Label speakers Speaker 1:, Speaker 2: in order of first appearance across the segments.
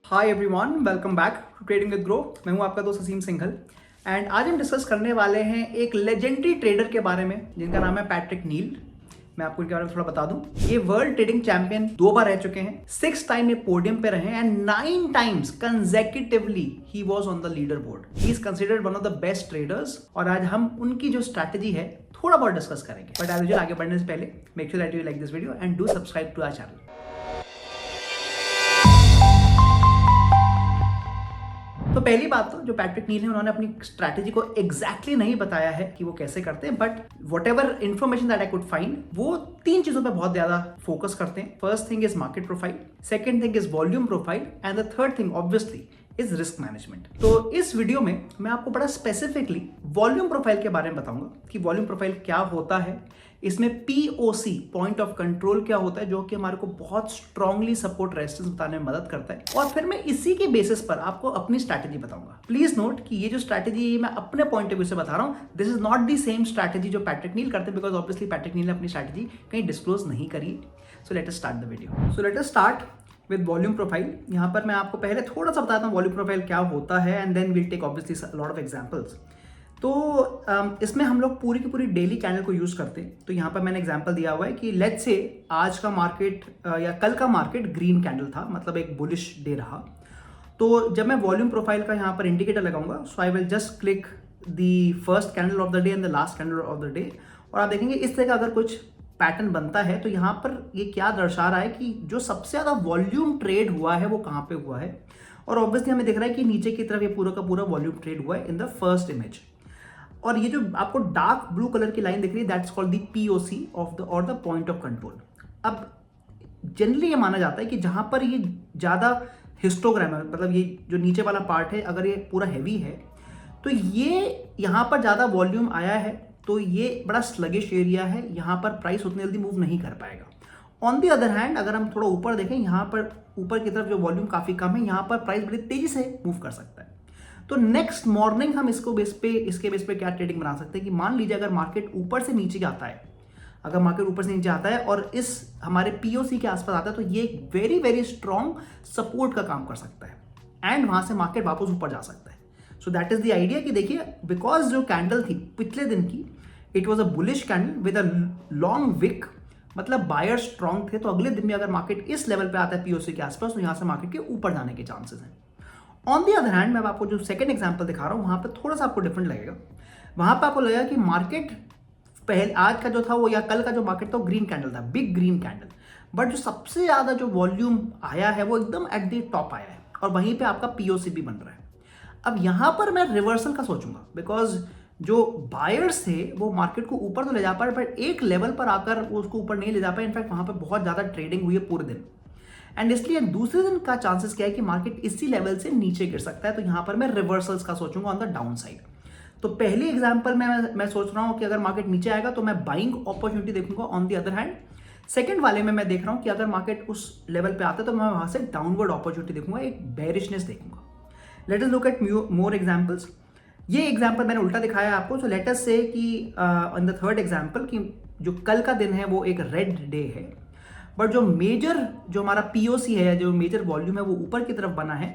Speaker 1: Hi everyone, welcome back to trading with Groww. मैं हूं आपका दोस्त असीम सिंघल एंड आज हम डिस्कस करने वाले हैं एक लेजेंडरी ट्रेडर के बारे में जिनका नाम है पैट्रिक नील। मैं आपको इनके बारे में थोड़ा बता दूं। ये वर्ल्ड ट्रेडिंग चैंपियन 2 बार रह चुके हैं, 6 टाइम ये पोडियम पे रहे and 9 times consecutively he was on the leader board. He is considered one of the best traders और आज हम उनकी जो स्ट्रैटेजी है थोड़ा बहुत डिस्कस करेंगे। बट एज यूजुअल आगे बढ़ने से पहले make sure that you like this video and do subscribe to our channel. तो पहली बात तो जो पैट्रिक नील है उन्होंने अपनी स्ट्रैटेजी को एग्जैक्टली नहीं बताया है कि वो कैसे करते हैं, but what ever information that I could find वो 3 चीजों पे बहुत ज्यादा फोकस करते हैं। First thing is market profile, second thing is volume profile and the third thing obviously is risk management. तो इस वीडियो में मैं आपको बड़ा स्पेसिफिकली वॉल्यूम प्रोफाइल के बारे में बताऊंगा कि वॉल्यूम प्रोफाइल क्या होता है, इसमें POC पॉइंट ऑफ कंट्रोल क्या होता है जो कि हमारे को बहुत स्ट्रांगली सपोर्ट रेजिस्टेंस बताने में मदद करता है, और फिर मैं इसी के बेसिस पर आपको अपनी स्ट्रैटेजी बताऊंगा। प्लीज नोट कि ये जो स्ट्रैटेजी मैं अपने पॉइंट ऑफ व्यू से बता रहा हूं, this is not the same strategy जो पैट्रिक नील करते हैं, बिकॉज ऑब्वियसली पैट्रिक नील ने अपनी स्ट्रैटेजी कहीं डिस्क्लोज नहीं करी। So let us start the video. So let us start with volume profile. यहाँ पर मैं आपको पहले थोड़ा सा बताता हूँ वॉल्यूम प्रोफाइल क्या होता है and then will take obviously lot of examples. तो इसमें हम लोग पूरी की पूरी डेली कैंडल को यूज करते हैं। तो यहाँ पर मैंने एग्जांपल दिया हुआ है कि लेट्स से आज का मार्केट या कल का मार्केट ग्रीन कैंडल था, मतलब एक बुलिश डे रहा। तो जब मैं वॉल्यूम प्रोफाइल का यहाँ पर इंडिकेटर लगाऊंगा, so I will just click the first candle of the day and the last candle of the day, और आप देखेंगे इस तरह का अगर कुछ पैटर्न बनता है तो यहाँ पर ये क्या दर्शा रहा है कि जो सबसे ज्यादा वॉल्यूम ट्रेड हुआ है वो कहाँ पे हुआ है, और ऑब्वियसली हमें दिख रहा है कि नीचे की तरफ ये पूरा का पूरा वॉल्यूम ट्रेड हुआ है इन द फर्स्ट इमेज। और ये जो आपको डार्क ब्लू कलर की लाइन दिख रही है that's called the POC of the और द पॉइंट ऑफ कंट्रोल। अब जनरली ये माना जाता है कि जहां पर ये ज्यादा हिस्टोग्राम है, मतलब ये जो नीचे वाला पार्ट है अगर ये पूरा हैवी है तो ये यहां पर ज्यादा वॉल्यूम आया है तो ये बड़ा स्लगिश एरिया है, यहां पर प्राइस उतनी जल्दी मूव नहीं कर पाएगा। ऑन दी अदर हैंड अगर हम थोड़ा ऊपर देखें, यहाँ पर ऊपर की तरफ जो वॉल्यूम काफी कम है, यहाँ पर प्राइस बड़ी तेजी से मूव कर सकता है। तो नेक्स्ट मॉर्निंग हम इसके बेस पे क्या ट्रेडिंग बना सकते हैं कि मान लीजिए अगर मार्केट ऊपर से नीचे आता है, अगर मार्केट ऊपर से नीचे आता है और इस हमारे POC के आसपास आता है तो ये एक वेरी वेरी स्ट्रॉन्ग सपोर्ट का काम कर सकता है एंड वहां से मार्केट वापस ऊपर जा सकता है। So that is the idea कि देखिए, बिकॉज जो कैंडल थी पिछले दिन की, it was a bullish candle with a long wick, मतलब बायर स्ट्रॉन्ग थे, तो अगले दिन में अगर मार्केट इस लेवल पे आता है POC के आसपास तो यहां से मार्केट के ऊपर जाने के चांसेस हैं। ऑन दी अदर हैंड मैं आपको जो सेकंड एग्जांपल दिखा रहा हूं वहां पे थोड़ा सा आपको डिफरेंट लगेगा। वहां पे आपको लगेगा कि मार्केट पहले आज का जो था वो या कल का जो मार्केट था वो ग्रीन कैंडल था, बिग ग्रीन कैंडल, बट जो सबसे ज्यादा जो वॉल्यूम आया है वो एकदम एट द टॉप आया है और वहीं पे आपका POC भी बन रहा है। अब यहां पर मैं रिवर्सल का सोचूंगा, बिकॉज जो बायर्स थे वो मार्केट को ऊपर तो ले जा पाए बट एक लेवल पर आकर वो उसको ऊपर नहीं ले जा पाए। इनफैक्ट वहां पर बहुत ज्यादा ट्रेडिंग हुई है पूरे दिन, एंड इसलिए दूसरे दिन का चांसेस क्या है कि मार्केट इसी लेवल से नीचे गिर सकता है। तो यहां पर मैं रिवर्सल्स का सोचूंगा ऑन द डाउन साइड। तो पहली एग्जांपल में मैं सोच रहा हूं कि अगर मार्केट नीचे आएगा तो मैं बाइंग अपॉर्चुनिटी देखूंगा on the other hand. Second वाले में मैं देख रहा हूं कि अगर मार्केट उस लेवल पे आता है तो मैं वहां से डाउनवर्ड अपॉर्चुनिटी देखूंगा, एक बेरिशनेस देखूंगा। Let us look at more examples. ये एग्जांपल मैंने उल्टा दिखाया है आपको। सो लेट अस से कि ऑन द थर्ड एग्जांपल कि जो कल का दिन है वो एक रेड डे है, बट जो मेजर जो हमारा POC है, जो मेजर वॉल्यूम है वो ऊपर की तरफ बना है।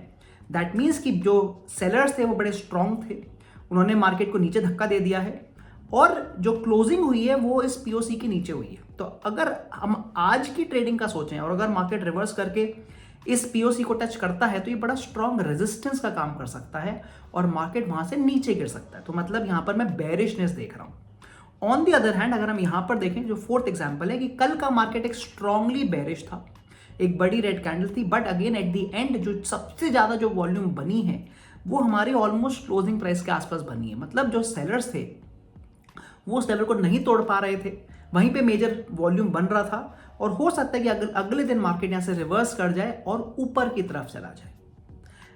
Speaker 1: दैट मीन्स कि जो सेलर्स थे वो बड़े स्ट्रांग थे, उन्होंने मार्केट को नीचे धक्का दे दिया है और जो क्लोजिंग हुई है वो इस POC के नीचे हुई है। तो अगर हम आज की ट्रेडिंग का सोचें और अगर मार्केट रिवर्स करके इस POC को टच करता है तो ये बड़ा स्ट्रांग रेजिस्टेंस का काम कर सकता है और मार्केट वहां से नीचे गिर सकता है। तो मतलब यहां पर मैं बेरिशनेस देख रहा हूं। ऑन दी अदर हैंड अगर हम यहां पर देखें, जो फोर्थ एग्जांपल है कि कल का मार्केट एक स्ट्रांगली बेरिश था, एक बड़ी रेड कैंडल थी, but again at the end जो सबसे ज्यादा जो वॉल्यूम बनी है वो हमारी ऑलमोस्ट क्लोजिंग प्राइस के आसपास बनी है। मतलब जो सेलर्स थे वो उस लेवल को नहीं तोड़ पा रहे थे, वहीं पे मेजर वॉल्यूम बन रहा था और हो सकता है कि अगले दिन मार्केट यहां से रिवर्स कर जाए और ऊपर की तरफ चला जाए।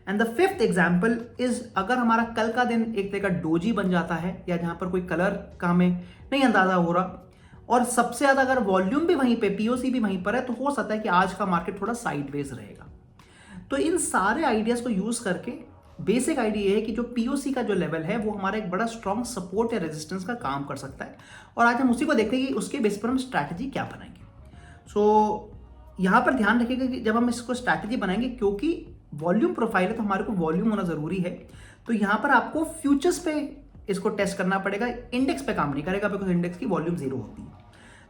Speaker 1: And the fifth example is अगर हमारा कल का दिन एक तरह का डोजी बन जाता है या जहां पर कोई कलर का हमें नहीं अंदाजा हो रहा और सबसे ज्यादा अगर वॉल्यूम भी वहीं पे, POC भी वहीं पर है, तो हो सकता है कि आज का मार्केट थोड़ा साइडवेज रहेगा। तो इन सारे आइडियाज को यूज करके बेसिक आइडिया ये है कि जो POC का जो लेवल है वो हमारा एक बड़ा स्ट्रॉन्ग सपोर्ट या रेजिस्टेंस का काम कर सकता है, और आज हम उसी को देखते हैं कि उसके बेस पर हम स्ट्रैटेजी क्या बनाएंगे। सो यहाँ पर ध्यान रखिएगा कि जब हम इसको स्ट्रैटेजी बनाएंगे, क्योंकि वॉल्यूम प्रोफाइल है तो हमारे को वॉल्यूम होना जरूरी है। तो यहाँ पर आपको फ्यूचर्स पे इसको टेस्ट करना पड़ेगा, इंडेक्स पे काम नहीं करेगा बिकॉज इंडेक्स की वॉल्यूम 0 होती है।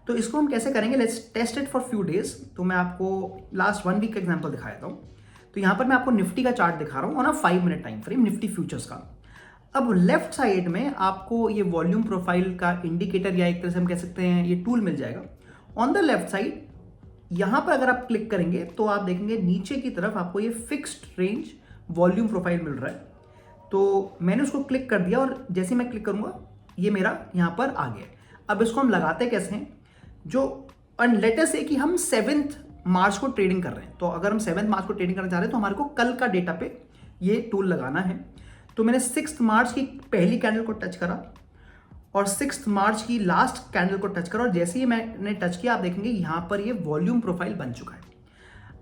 Speaker 1: तो इसको हम कैसे करेंगे, let's test it for few days. तो मैं आपको लास्ट 1 वीक का एग्जांपल दिखा देता हूँ। तो यहाँ पर मैं आपको निफ्टी का चार्ट दिखा रहा हूँ on a 5 minute time frame, Nifty futures का। अब लेफ्ट साइड में आपको ये वॉल्यूम प्रोफाइल का इंडिकेटर या एक तरह से हम कह सकते हैं ये टूल मिल जाएगा। ऑन द लेफ्ट साइड यहां पर अगर आप क्लिक करेंगे तो आप देखेंगे नीचे की तरफ आपको ये फिक्स्ड रेंज वॉल्यूम प्रोफाइल मिल रहा है। तो मैंने उसको क्लिक कर दिया और जैसे मैं क्लिक करूंगा ये मेरा यहां पर आ गया। अब इसको हम लगाते कैसे हैं, जो लेट अस से कि हम 7 मार्च को ट्रेडिंग कर रहे हैं। तो अगर हम 7 मार्च को ट्रेडिंग करना चाह रहे हैं तो हमारे को कल का डेटा पे ये टूल लगाना है। तो मैंने 6 मार्च की पहली कैंडल को टच करा और 6 मार्च की लास्ट कैंडल को टच करा और जैसे ही मैंने टच किया आप देखेंगे यहां पर ये वॉल्यूम प्रोफाइल बन चुका है।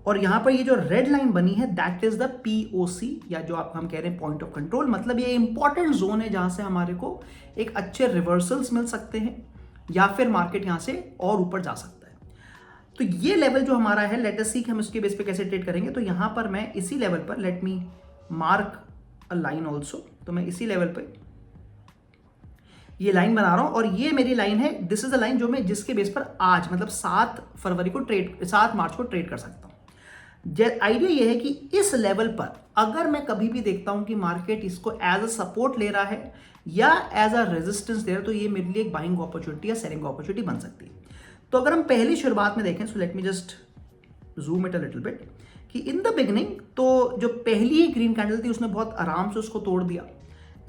Speaker 1: और यहां पर ये जो रेड लाइन बनी है दैट इज द पीओसी, या जो आप हम कह रहे हैं पॉइंट ऑफ कंट्रोल। मतलब ये इंपॉर्टेंट जोन है जहां से हमारे को एक अच्छे रिवर्सल्स मिल सकते हैं या फिर मार्केट यहां से और ऊपर जा सकता है। तो ये लेवल जो हमारा है, लेट अस सी कि हम इसके बेस पे कैसे ट्रेड करेंगे। तो यहां पर मैं इसी लेवल पर, let me mark a line also. तो मैं इसी लेवल पे ये लाइन बना रहा हूं और ये मेरी लाइन है, दिस इज द लाइन जो मैं जिसके बेस पर आज मतलब 7 मार्च को ट्रेड कर सकता हूं। आइडिया ये है कि इस लेवल पर अगर मैं कभी भी देखता हूं कि मार्केट इसको एज अ सपोर्ट ले रहा है या एज अ रेजिस्टेंस दे रहा है तो ये मेरे लिए एक बाइंग अपॉर्चुनिटी या सेलिंग अपॉर्चुनिटी बन सकती है। तो अगर हम पहली शुरुआत में देखें, so let me just zoom it a little bit, कि इन द बिगनिंग तो जो पहली ही ग्रीन कैंडल थी उसने बहुत आराम से उसको तोड़ दिया।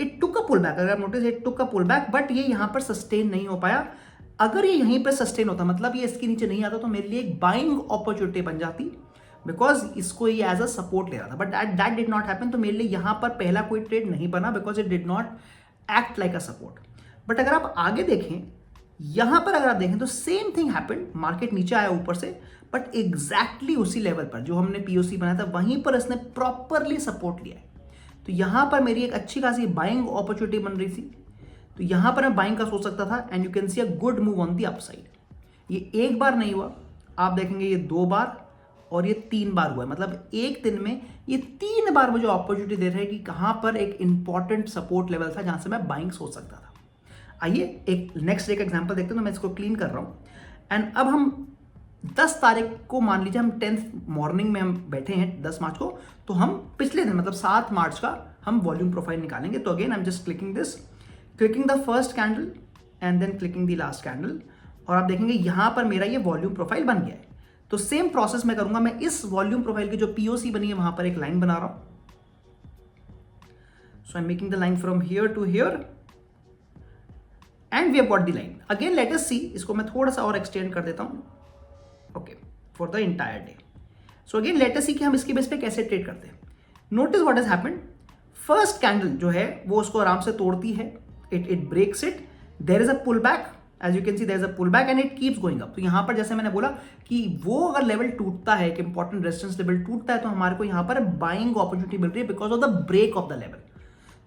Speaker 1: It took a pull back, अगर आप notice it took a pull back, but ये यहां पर सस्टेन नहीं हो पाया। अगर ये यहीं पर सस्टेन होता, मतलब ये इसके नीचे नहीं आता, तो मेरे लिए एक बाइंग अपॉर्चुनिटी बन जाती बिकॉज इसको ये एज अ सपोर्ट ले रहा था। But that did not happen. तो मेरे लिए यहां पर पहला कोई ट्रेड नहीं बना because it did not act like a support. But अगर आप आगे देखें, यहां पर अगर आप देखें तो सेम थिंग हैपेंड, मार्केट नीचे आया ऊपर से, बट एग्जैक्टली उसी लेवल पर जो हमने पीओसी बनाया था वहीं पर इसने प्रॉपरली सपोर्ट लिया है। तो यहां पर मेरी एक अच्छी खासी बाइंग अपॉर्चुनिटी बन रही थी। तो यहां पर मैं बाइंग का सोच सकता था and you can see a good move on the upside. ये एक बार नहीं हुआ, आप देखेंगे ये 2 बार और ये 3 बार हुआ है। मतलब एक दिन में ये 3 बार मुझे अपॉर्चुनिटी दे रहे हैं कि कहां पर एक इंपॉर्टेंट सपोर्ट लेवल था जहां से मैं बाइंग सोच सकता था। आइए एक नेक्स्ट डे का एग्जांपल देखते हैं। तो मैं इसको क्लीन कर रहा हूं एंड अब हम 10 तारीख को मान लीजिए हम 10th मॉर्निंग में हम बैठे हैं 10 मार्च को, तो हम पिछले दिन मतलब 7 मार्च का हम वॉल्यूम प्रोफाइल निकालेंगे। तो again I am just clicking the first candle and then clicking the last candle और आप देखेंगे यहां पर मेरा ये वॉल्यूम प्रोफाइल बन गया है। तो सेम प्रोसेस मैं करूंगा, मैं इस वॉल्यूम प्रोफाइल की जो पीओसी बनी है वहां पर एक लाइन बना रहा हूं। So I am making the line from here to here and we have got the line. Again let us see, इसको मैं थोड़ा सा और एक्सटेंड कर देता हूं, okay, for the entire day. So again let us see कि हम इसके बेस पे कैसे ट्रेड करते हैं। Notice what has happened, first candle जो है वो उसको आराम से तोड़ती है, it breaks it, there is a pull back, as you can see there is a pull back and it keeps going up. तो यहां पर जैसे मैंने बोला कि वो अगर लेवल टूटता है, एक इंपॉर्टेंट रेजिस्टेंस लेवल टूटता है, तो हमारे को यहां पर बाइंग अपॉर्चुनिटी मिल रही है because of the break of the level.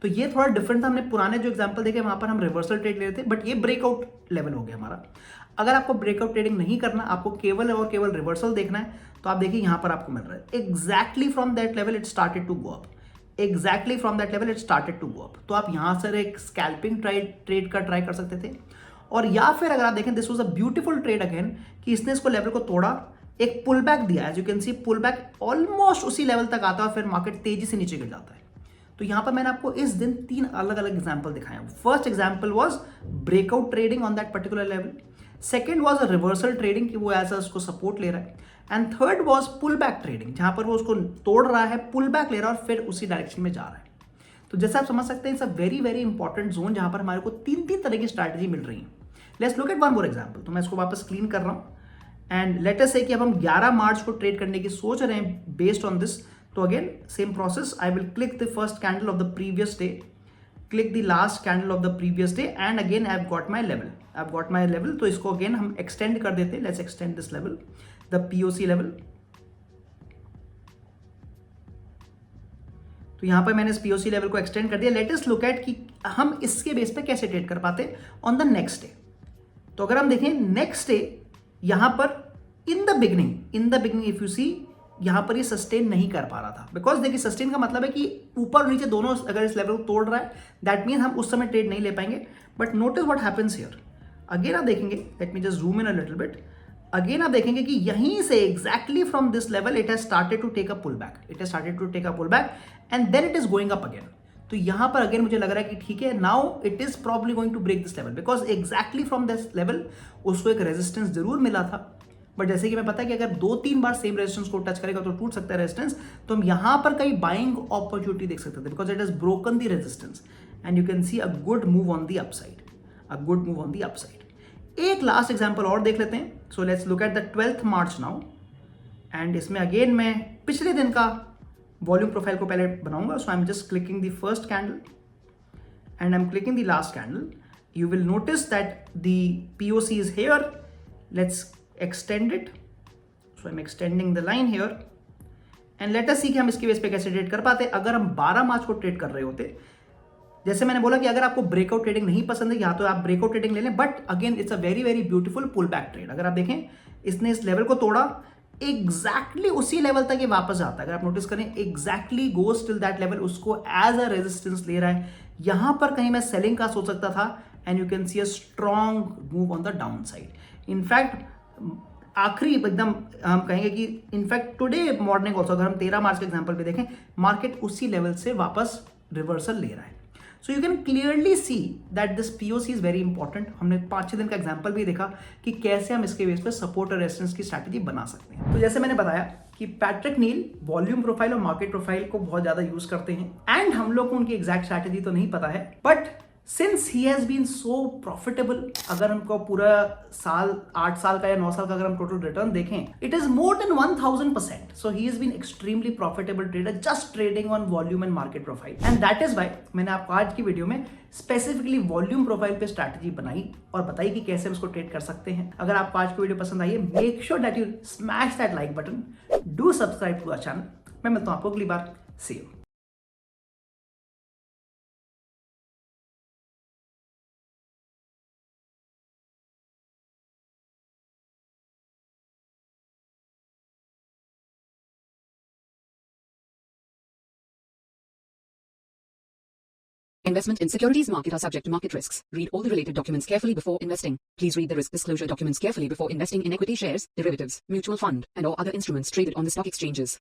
Speaker 1: तो ये थोड़ा डिफरेंट था, हमने पुराने जो एग्जांपल देखे वहां पर हम रिवर्सल ट्रेड ले रहे थे, बट ये ब्रेकआउट लेवल हो गया हमारा। अगर आपको ब्रेकआउट ट्रेडिंग नहीं करना, आपको केवल और केवल रिवर्सल देखना है, तो आप देखिए यहां पर आपको मिल रहा है exactly from that level it started to go up, exactly from that level it started to go up. तो आप यहां से एक स्कैल्पिंग ट्रेड का ट्राई कर सकते थे। और या फिर अगर आप देखें, this was a beautiful trade again, कि इसने इसको लेवल को तोड़ा, एक पुल बैक दिया, as you can see pull back almost उसी लेवल तक आता है, फिर मार्केट तेजी से नीचे गिर जाता है। तो यहां पर मैंने आपको इस दिन 3 अलग अलग एग्जांपल दिखाए हैं। First example was breakout trading on that particular level, second was a reversal trading कि वो एज उसको सपोर्ट ले रहा है, and third was pull back trading जहां पर वो उसको तोड़ रहा है, पुल बैक ले रहा है और फिर उसी डायरेक्शन में जा रहा है। तो जैसे आप समझ सकते हैं it's a very very important zone जहां पर हमारे को 3 तरह की स्ट्रैटेजी मिल रही है। Let's look eight one more example. तो मैं इसको वापस क्लीन कर रहा हूं एंड लेट अस से कि अब हम 11 मार्च को ट्रेड करने की सोच रहे हैं बेस्ड ऑन दिस। तो again same process, I will click the first candle of the previous day, click the last candle of the previous day and again I've got my level। तो इसको again हम extend कर देते हैं, let's extend this level, the POC level। तो यहां पर मैंने इस POC लेवल को एक्सटेंड कर दिया। लेट अस लुक एट कि हम इसके बेस पे कैसे ट्रेड कर पाते ऑन द नेक्स्ट डे। तो अगर हम देखें नेक्स्ट डे, यहां पर in the beginning if you see यहाँ पर ये सस्टेन नहीं कर पा रहा था, बिकॉज देखिए सस्टेन का मतलब है कि ऊपर और नीचे दोनों अगर इस लेवल को तोड़ रहा है, दैट मीन हम उस समय ट्रेड नहीं ले पाएंगे। But notice what happens here, again आप देखेंगे, let me just zoom in a little bit, again आप देखेंगे कि यहीं से exactly from this level it has started to take a pull back, it has started to take a pull back and then it is going up again. तो यहां पर again मुझे लग रहा है कि ठीक है, now it is probably going to break this level, because exactly from this level उसको एक रेजिस्टेंस जरूर मिला था, बट जैसे कि मैं पता है कि अगर 2-3 बार सेम रेजिस्टेंस को टच करेगा तो टूट सकता है रेजिस्टेंस, तो हम यहां पर कई बाइंग अपॉर्चुनिटी देख सकते थे, because it has broken the resistance and you can see a good move on the upside, a good move on the upside. एक लास्ट एग्जांपल और देख लेते हैं। So let's look at the 12th March now, and इसमें again मैं पिछले दिन का वॉल्यूम प्रोफाइल को पहले बनाऊंगा। So I am just clicking the first candle and I'm clicking the last candle. You will notice that the POC is here. Let's extend it. So I'm extending the line here and let us see कि हम इसके base पे कैसे trade कर पाते। अगर हम 12 मार्च को ट्रेड कर रहे होते, जैसे मैंने बोला कि अगर आपको ब्रेकआउट ट्रेडिंग नहीं पसंद है या तो आप ब्रेकआउट ट्रेडिंग ले लें, but again it's a very very beautiful pull back trade. अगर आप देखें, इसने इस लेवल को तोड़ा, एग्जैक्टली उसी लेवल तक ये वापस जाता है। अगर आप नोटिस करें, exactly goes till that level, उसको एज अ रेजिस्टेंस ले रहा है। यहां पर कहीं मैं सेलिंग का सोच सकता था and you can see a strong move on the down side. In fact आखिरी एकदम हम कहेंगे कि इनफैक्ट टुडे मॉर्निंग ऑल्सो, अगर हम 13 मार्च के एग्जांपल पे देखें, मार्केट उसी लेवल से वापस रिवर्सल ले रहा है। So you can clearly see that this POC is very important. हमने 5-6 दिन का एग्जांपल भी देखा कि कैसे हम इसके बेस पे सपोर्ट और रेजिस्टेंस की स्ट्रैटेजी बना सकते हैं। तो जैसे मैंने बताया कि पैट्रिक नील वॉल्यूम प्रोफाइल और मार्केट प्रोफाइल को बहुत ज्यादा यूज करते हैं एंड हम लोग को उनकी एग्जैक्ट स्ट्रैटेजी तो नहीं पता है, but since he has been so profitable, अगर हमको पूरा साल 8 साल का या 9 साल का अगर हम टोटल रिटर्न देखें, it is more than 1000%। So he has been extremely profitable trader just trading on volume and market profile, and that is why मैंने आपको आज की वीडियो में स्पेसिफिकली वॉल्यूम प्रोफाइल पे स्ट्रैटेजी बनाई और बताई कि कैसे हम इसको ट्रेड कर सकते हैं। अगर आपको आज की वीडियो पसंद आई है, make sure that you smash that like button, do subscribe to our channel. मैं मिलता हूं आपको अगली बार। See you.
Speaker 2: Investment in securities market are subject to market risks. Read all the related documents carefully before investing. Please read the risk disclosure documents carefully before investing in equity shares, derivatives, mutual fund, and or other instruments traded on the stock exchanges.